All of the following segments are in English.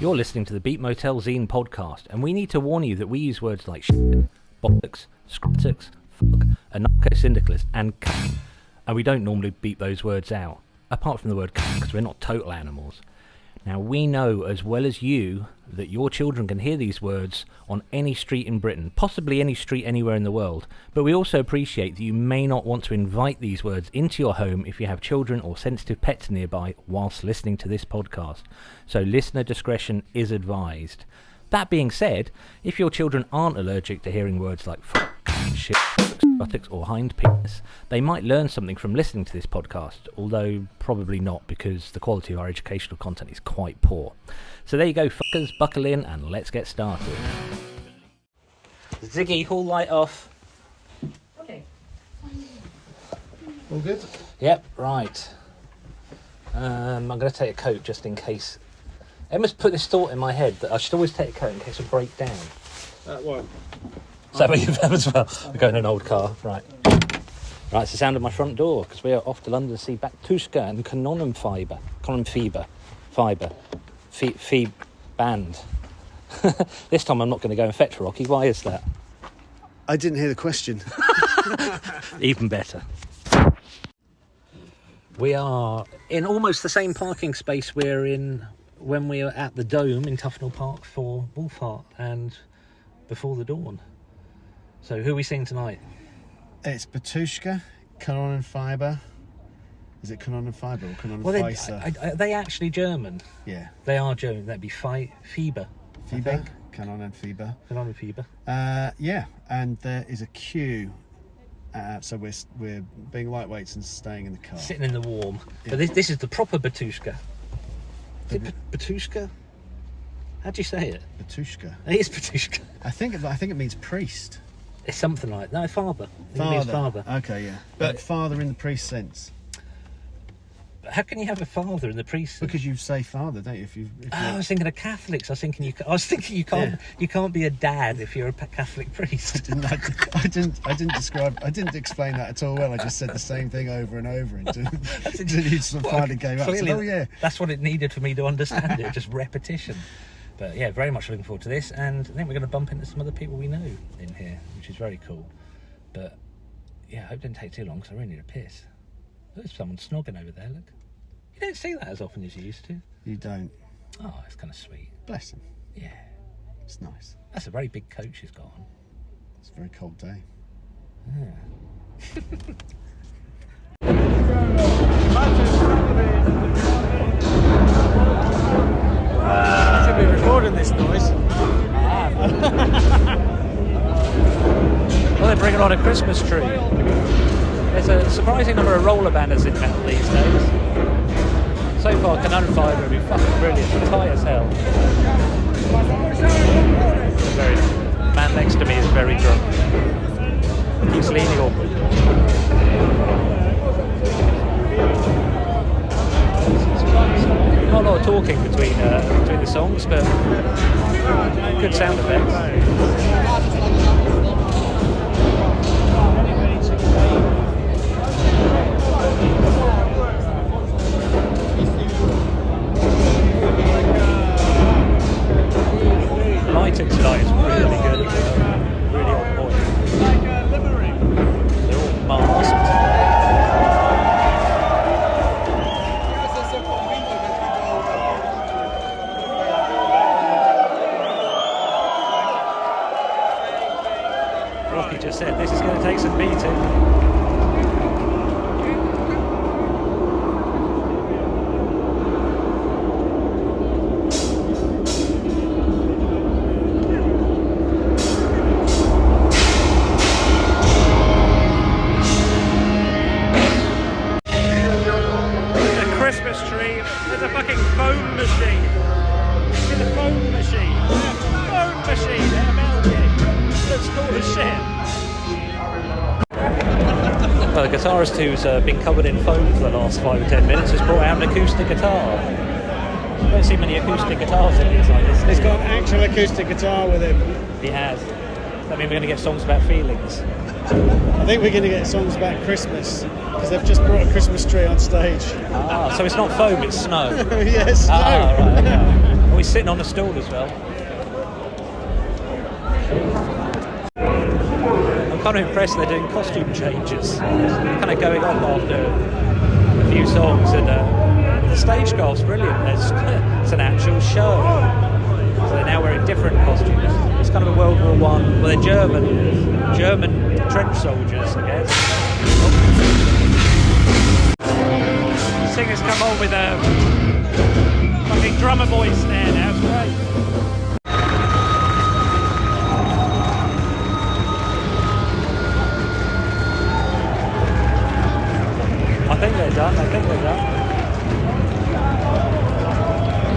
You're listening to the Beat Motel Zine podcast, and we need to warn you that we use words like shit, bollocks, scrotix, fuck, anarcho-syndicalist, and cunt, and we don't normally beep those words out, apart from the word cunt, because we're not total animals. Now, we know as well as you that your children can hear these words on any street in Britain, possibly any street anywhere in the world, but we also appreciate that you may not want to invite these words into your home if you have children or sensitive pets nearby whilst listening to this podcast. So listener discretion is advised. That being said, if your children aren't allergic to hearing words like fuck, shit, buttocks or hind penis, they might learn something from listening to this podcast, although probably not, because the quality of our educational content is quite poor. So there you go, fuckers, buckle in and let's get started. Ziggy, hall light off. Okay. All good? Yep, right. I'm going to take a coat just in case. Emma's put this thought in my head that I should always take a coat in case I break down. What? Is that what you've had as well? We're going in an old car, right. Right, it's the sound of my front door, because we are off to London to see BATUSHKA and Kanonenfieber. Band. This time I'm not going to go and fetch Rocky. Why is that? I didn't hear the question. Even better. We are in almost the same parking space we're in when we were at the Dome in Tuffnell Park for Wolfheart and Before the Dawn. So who are we seeing tonight? It's BATUSHKA Kanonenfieber. Is it Kanonenfieber or Kanonenfieber? Well, are they actually German? Yeah. They are German. That'd be Fieber. Fieber? Kanonenfieber. Kanonenfieber. Yeah, and there is a queue. So we're being lightweights and staying in the car. Sitting in the warm. Yeah. But this is the proper BATUSHKA. Is it BATUSHKA? How do you say it? BATUSHKA. It is BATUSHKA. I think it means priest. It's something like no, father. It means father. Okay, yeah. But father in the priest sense. How can you have a father in the priest? Because you say father, don't you? If I was thinking of Catholics. I was thinking you can't be a dad if you're a Catholic priest. I didn't explain that at all well. I just said the same thing over and over until you sort of finally gave up. Clearly, oh yeah, that's what it needed for me to understand it. Just repetition. But yeah, very much looking forward to this, and I think we're going to bump into some other people we know in here, which is very cool. But yeah, I hope it didn't take too long because I really need a piss. There's someone snogging over there, look. You don't see that as often as you used to. you don't. Oh, it's kind of sweet. Bless him. Yeah. It's nice. That's a very big coat she's got on. It's a very cold day. Yeah. I should be recording this noise. Well, they're bringing on a Christmas tree. There's a surprising number of roller banners in metal these days. So far, Kanonenfieber would be fucking brilliant. It's high as hell. The man next to me is very drunk. Keeps leaning awkward. Not a lot of talking between the songs, but good sound effects. Lighting tonight is really good, really on point. They're all masked. Rocky just said this is going to take some beating. Well, the guitarist who's been covered in foam for the last 5 or 10 minutes has brought out an acoustic guitar. You don't see many acoustic guitars in these like this. He's got an actual acoustic guitar with him. He has. That means we're going to get songs about feelings. I think we're going to get songs about Christmas, because they've just brought a Christmas tree on stage. Ah, so it's not foam, it's snow. Yes, snow. Ah, right, okay. always sitting on a stool as well. I'm kind of impressed they're doing costume changes. They're kind of going off after a few songs, and the stage craft's brilliant. It's an actual show. So they're now wearing different costumes. It's kind of a World War One. Well, they're German trench soldiers, I guess. The singers come on with a fucking drummer voice there now. It's great. I think they're done.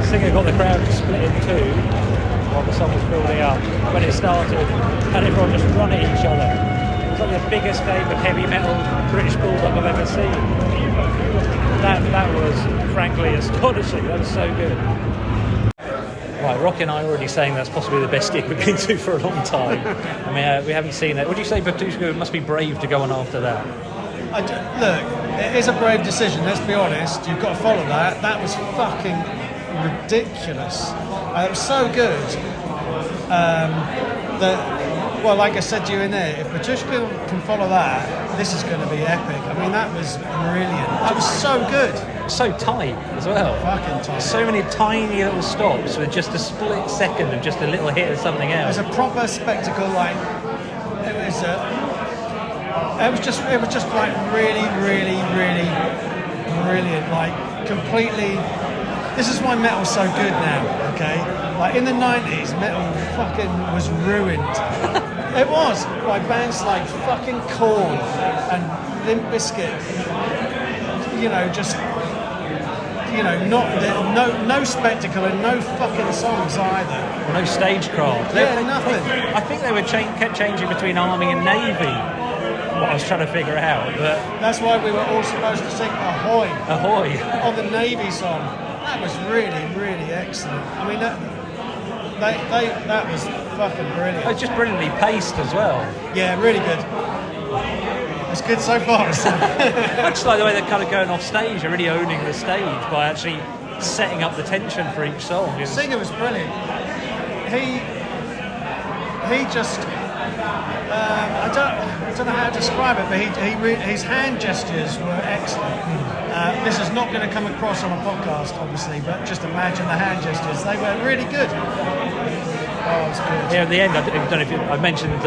The singer got the crowd split in two while the song was building up. When it started, and everyone just run at each other. It was like the biggest game of heavy metal British bulldog I've ever seen. That was frankly astonishing. That was so good. Right, Roki and I are already saying that's possibly the best gig we've been to for a long time. I mean, we haven't seen it. Would you say Batushka must be brave to go on after that? Look, it is a brave decision, let's be honest. You've got to follow that. That was fucking ridiculous. It was so good that, well, like I said to you in there, if Batushka can follow that, this is going to be epic. I mean, that was brilliant. That was so good. So tight as well. Fucking tight. So many tiny little stops with just a split second of just a little hit of something else. It was a proper spectacle. Like it was just like really brilliant. Like completely. This is why metal's so good now. Okay, like in the 90s, metal fucking was ruined. It was by bands like fucking Korn and Limp Bizkit. No spectacle and no fucking songs either. No stagecraft. Yeah, nothing. I think they were kept changing between Army and Navy. What I was trying to figure out, but that's why we were all supposed to sing "Ahoy" on the Navy song. That was really excellent. I mean, that was fucking brilliant. It was just brilliantly paced as well. Yeah, really good. It's good so far. I just like the way they're kind of going off stage. They're really owning the stage by actually setting up the tension for each song. The singer was brilliant. He just I don't know how to describe it, but his hand gestures were excellent. This is not going to come across on a podcast, obviously, but just imagine the hand gestures. They were really good. Oh, it was good. Yeah, at the end, I don't know if I mentioned,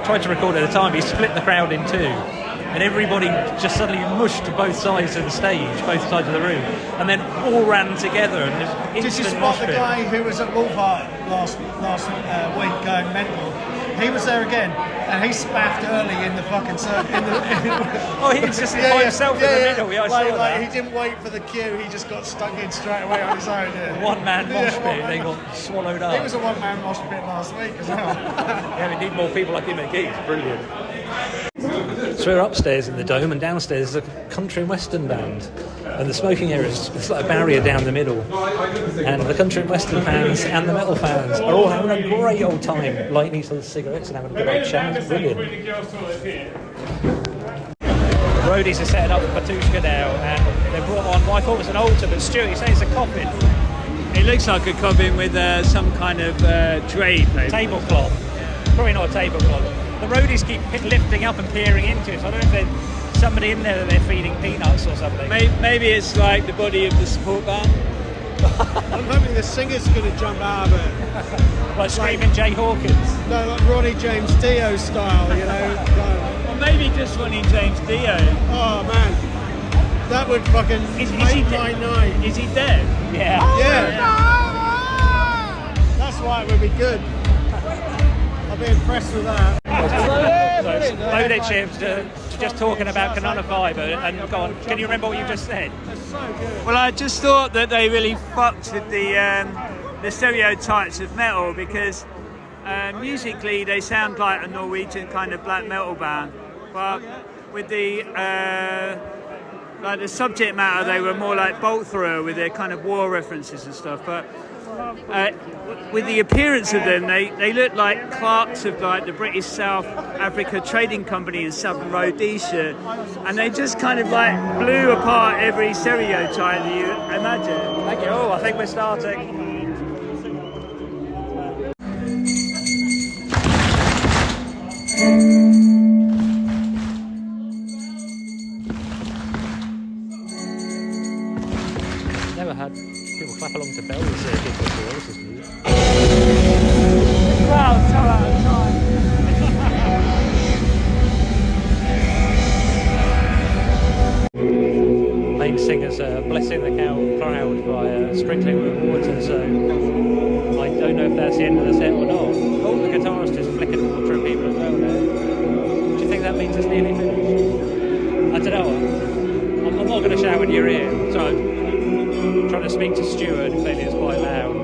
tried to record at the time, he split the crowd in two. And everybody just suddenly mushed to both sides of the stage, both sides of the room, and then all ran together. And did you spot the guy who was at Wolfhart last week going mental? He was there again, and he spaffed early in the fucking circle. Oh, he was just by himself in the middle. Yeah, I saw that. He didn't wait for the cue. He just got stuck in straight away on his own. Yeah. One-man mosh pit. They got swallowed up. He was a one-man mosh pit last week as well. Yeah, we need more people like him at gigs. Brilliant. So we're upstairs in the dome, and downstairs is a country and western band, and the smoking area is like a barrier down the middle, and the country and western fans and the metal fans are all having a great old time lighting each other's cigarettes and having a good old chat. It's brilliant. The roadies are setting up for Batushka now, and they brought on what I thought was an altar, but Stuart, you say it's a coffin. It looks like a coffin with some kind of drape. Tablecloth. Probably not a tablecloth. The roadies keep lifting up and peering into it, so I don't know if there's somebody in there that they're feeding peanuts or something. Maybe it's like the body of the support band. I'm hoping the singer's going to jump out of it. Like screaming Jay Hawkins. No, like Ronnie James Dio style, you know. Or maybe just Ronnie James Dio. Oh man, that would fucking make my night. Is he dead? Yeah. Yeah. That's why it would be good. I'll be impressed with that. Bowditch just talking about Kanonenfieber, and go on, can you remember what you just said? Well, I just thought that they really fucked with the stereotypes of metal, because musically they sound like a Norwegian kind of black metal band, but with the subject matter they were more like Bolt Thrower with their kind of war references and stuff. But with the appearance of them, they look like clerks of like the British South Africa Trading Company in Southern Rhodesia, and they just kind of like blew apart every stereotype that you imagine. Thank you. Oh, I think we're starting. never had people clap along to bells gigs before. This is new. Wow, so out of time. Main singer's blessing the crowd by sprinkling with water, so I don't know if that's the end of the set or not. Oh, the guitarist just flickered water at people as well there. Do you think that means it's nearly finished? I don't know. I'm not going to shout in your ear, so I'm trying to speak to Stuart, who clearly is quite loud.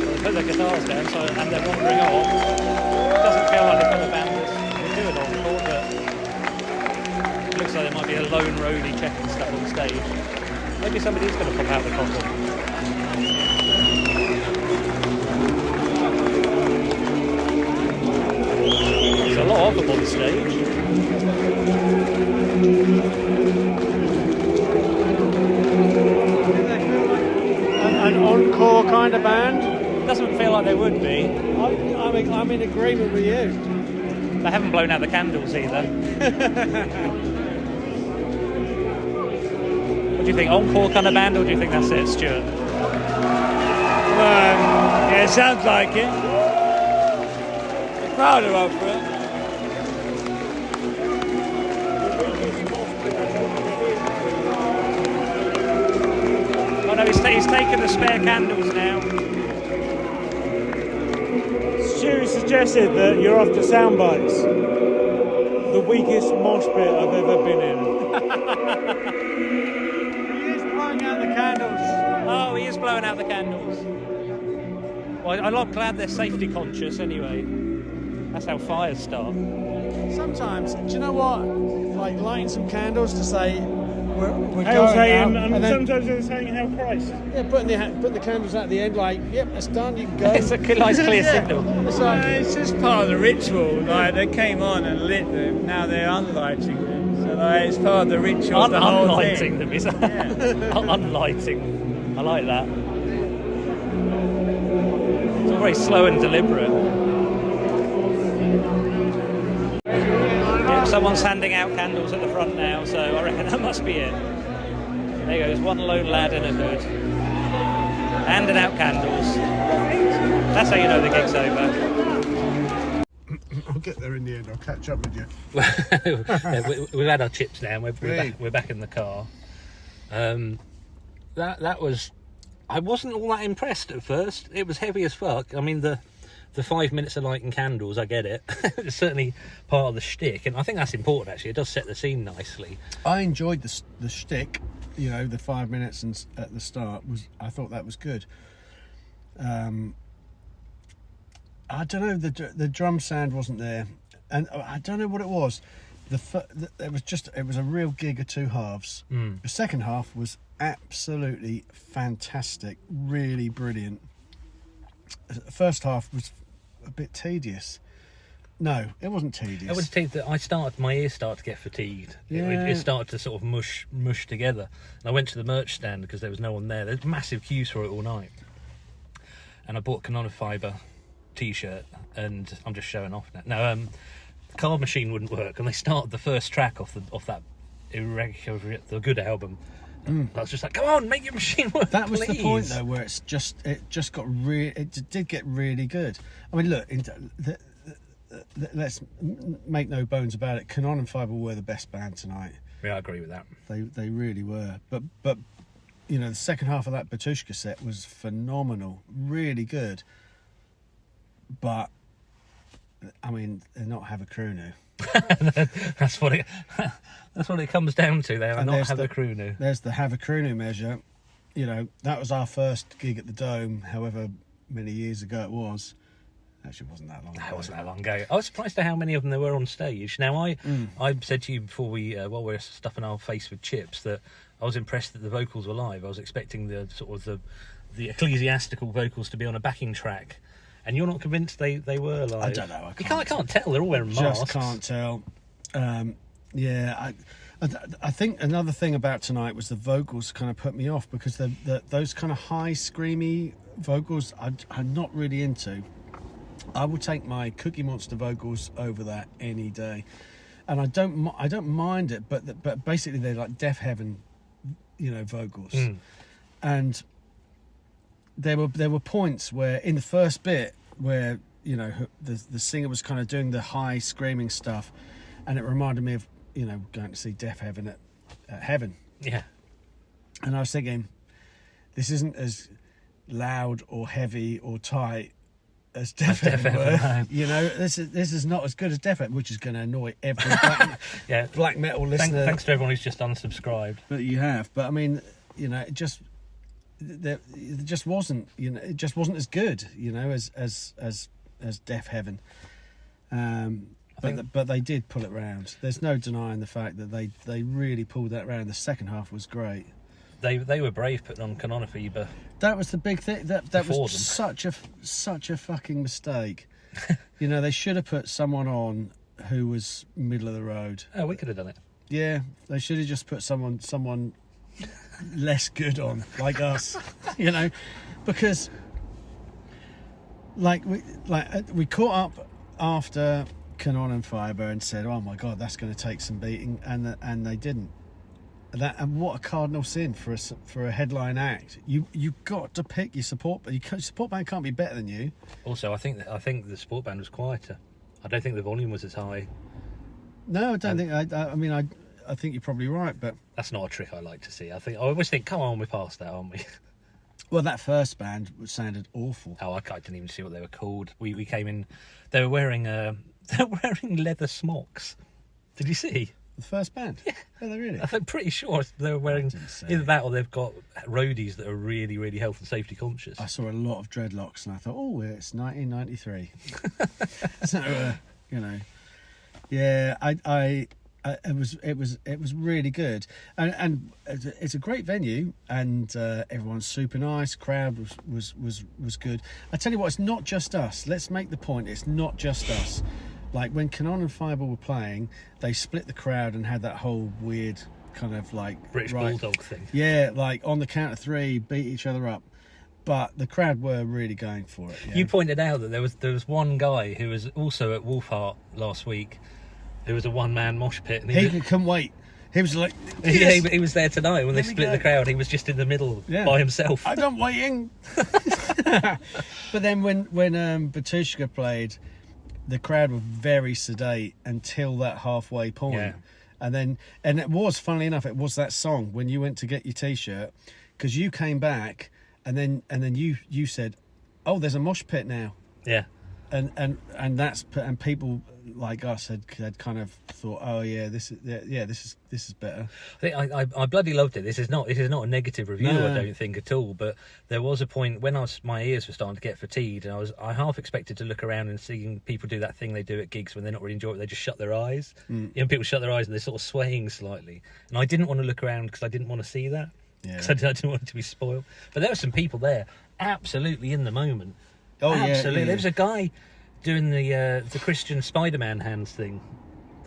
They put the guitars down, and they're wandering off. It doesn't feel like they've got a band that's do an encore, but it looks like there might be a lone roadie checking stuff on stage. Maybe somebody's going to pop out the coffin. There's a lot of them on stage. An encore kind of band? Doesn't feel like they would be. I'm in agreement with you. They haven't blown out the candles either. What do you think? Encore kind of band, or do you think that's it, Stuart? Yeah, it sounds like it. The crowd are up for it. Oh no, he's taken the spare candles now. Stu suggested that you're after sound bites. The weakest mosh pit I've ever been in. He is blowing out the candles. Oh, he is blowing out the candles. Well, I'm glad they're safety conscious anyway. That's how fires start. Sometimes, do you know what? Like lighting some candles to say we're Hail going saying, now, and then sometimes they're saying Hail Christ. yeah, putting the candles out at the end, like, yep, that's done. You can go. It's a nice clear Yeah. signal. It's like, It's just part of the ritual. Like they came on and lit them, now they're unlighting them. So like, it's part of the ritual of the whole Unlighting thing. them, is it? Unlighting. I like that. It's all very slow and deliberate. Yeah, someone's handing out candles at the front now, so I reckon that must be it. There goes one lone lad in a hood, handing out candles. That's how you know the gig's over. I'll get there in the end. I'll catch up with you. Yeah, we've had our chips now. We're Great. back in the car. That was. I wasn't all that impressed at first. It was heavy as fuck. I mean, the 5 minutes of lighting candles, I get it. It's certainly part of the shtick, and I think that's important. Actually, it does set the scene nicely. I enjoyed the shtick. You know, the 5 minutes at the start I thought that was good. I don't know, the drum sound wasn't there, and I don't know what it was. It was a real gig of two halves. The second half was absolutely fantastic, really brilliant. The first half was a bit tedious. No, it wasn't tedious. I would say that my ears started to get fatigued. Yeah. It started to sort of mush together. And I went to the merch stand because there was no one there. There's massive queues for it all night. And I bought a Kanonenfieber t-shirt, and I'm just showing off now. No, the card machine wouldn't work, and they started the first track off that the Good album. I was just like, come on, make your machine work. That was please. the point though, where it did get really good. I mean, look, let's make no bones about it. Kanonenfieber were the best band tonight. Yeah, I agree with that. They really were. But you know, the second half of that BATUSHKA set was phenomenal, really good. But I mean, they're not Have a Crew now. That's what it comes down to. They are And not there's Have a the- Crew now. There's the Have a Crew now measure. You know, that was our first gig at the Dome, however many years ago it was. Actually, it wasn't that long ago. That wasn't that long ago. I was surprised at how many of them there were on stage. Now, I said to you before while we were stuffing our face with chips, that I was impressed that the vocals were live. I was expecting the the ecclesiastical vocals to be on a backing track, and you're not convinced they were live. I don't know. I can't tell. They're all wearing masks. Just can't tell. Yeah, I think another thing about tonight was the vocals kind of put me off, because those kind of high screamy vocals I'm not really into. I will take my Cookie Monster vocals over that any day. and I don't mind it, but basically they're like Deaf Heaven, vocals, and there were points where in the first bit where the singer was kind of doing the high screaming stuff, and it reminded me of going to see Deaf Heaven at Heaven. Yeah. And I was thinking, this isn't as loud or heavy or tight as Deaf Heaven were. This is not as good as Deaf Heaven, which is going to annoy every black metal listener. Thanks to everyone who's just unsubscribed. But you have. But I mean, it just wasn't. It just wasn't as good. As Deaf Heaven. But they did pull it round. There's no denying the fact that they really pulled that round. The second half was great. They were brave putting on Kanonenfieber. That was the big thing. That was such a fucking mistake. They should have put someone on who was middle of the road. Oh, we could have done it. Yeah, they should have just put someone less good on, like us. Because we caught up after Kanonenfieber and said, "Oh my God, that's going to take some beating," and they didn't. And what a cardinal sin for a headline act. You got to pick your support, but your support band can't be better than you. Also, I think the support band was quieter. I don't think the volume was as high. No, I don't think. I think you're probably right, but that's not a trick I like to see. I always think, come on, we're past that, aren't we? Well, that first band sounded awful. Oh, I didn't even see what they were called. We came in. They were wearing leather smocks. Did you see? The first band? Yeah. Oh, they really? I'm pretty sure they were wearing either that or they've got roadies that are really, really health and safety conscious. I saw a lot of dreadlocks and I thought, oh, it's 1993. So, yeah, it was really good, and it's a great venue, and everyone's super nice. Crowd was good. I tell you what, it's not just us. Let's make the point. It's not just us. Like when Kanonenfieber were playing, they split the crowd and had that whole weird kind of like British Bulldog thing. Yeah, like on the count of three, beat each other up. But the crowd were really going for it. Yeah. You pointed out that there was one guy who was also at Wolfheart last week. There was a one-man mosh pit. And he couldn't wait. He was like... Yes. Yeah, he was there tonight when they split the crowd. He was just in the middle by himself. I don't waiting. But then when BATUSHKA played, the crowd were very sedate until that halfway point. Yeah. And it was, funnily enough, it was that song when you went to get your T-shirt, because you came back and then you said, oh, there's a mosh pit now. Yeah. And people like us had kind of thought, oh yeah, this is better. I bloody loved it. This is not a negative review. No. I don't think at all. But there was a point when my ears were starting to get fatigued, and I half expected to look around and seeing people do that thing they do at gigs when they're not really enjoying it. They just shut their eyes. People shut their eyes and they're sort of swaying slightly. And I didn't want to look around because I didn't want to see that. Because I didn't want it to be spoiled. But there were some people there, absolutely in the moment. Oh, absolutely. Yeah. There was a guy doing the Christian Spider-Man hands thing,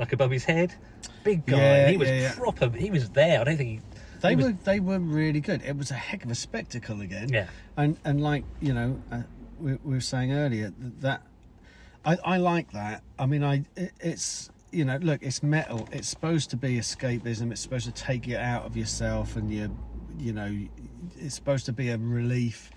like above his head. Big guy. Yeah, he was proper. He was there. I don't think they were really good. It was a heck of a spectacle again. Yeah. And like we were saying earlier that I like that. I mean, it's look, it's metal. It's supposed to be escapism. It's supposed to take you out of yourself, and it's supposed to be a relief.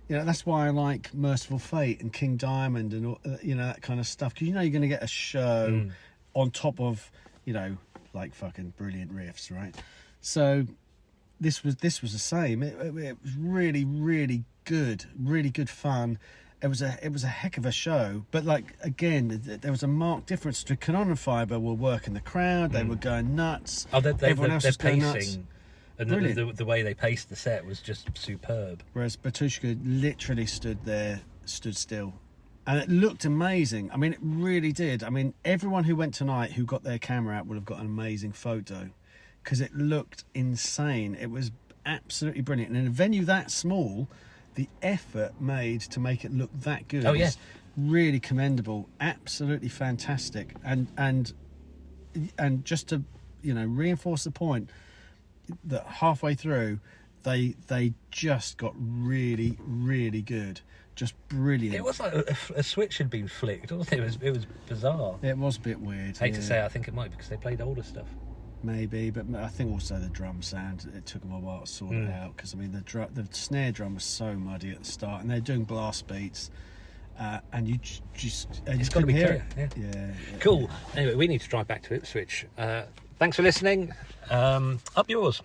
That's why I like Merciful Fate and King Diamond and that kind of stuff, because you're going to get a show on top of like fucking brilliant riffs, right? So this was the same. It was really, really good fun. It was a heck of a show, but like again, there was a marked difference. To Kanonenfieber were working the crowd; they were going nuts. Oh, everyone else was going nuts. And the way they paced the set was just superb. Whereas BATUSHKA literally stood still. And it looked amazing. I mean, it really did. I mean, everyone who went tonight who got their camera out would have got an amazing photo, because it looked insane. It was absolutely brilliant. And in a venue that small, the effort made to make it look that good was really commendable. Absolutely fantastic. And just to, reinforce the point, that halfway through they just got really, really good. just brilliant. It was like a switch had been flicked, wasn't it? It was bizarre. It was a bit weird. I hate to say, I think it might be because they played older stuff. Maybe, but I think also the drum sound, it took them a while to sort it out, because I mean the snare drum was so muddy at the start, and they're doing blast beats, and you just It's got to be clear. Yeah. Cool. Anyway, we need to drive back to Ipswich. Thanks for listening. Up yours.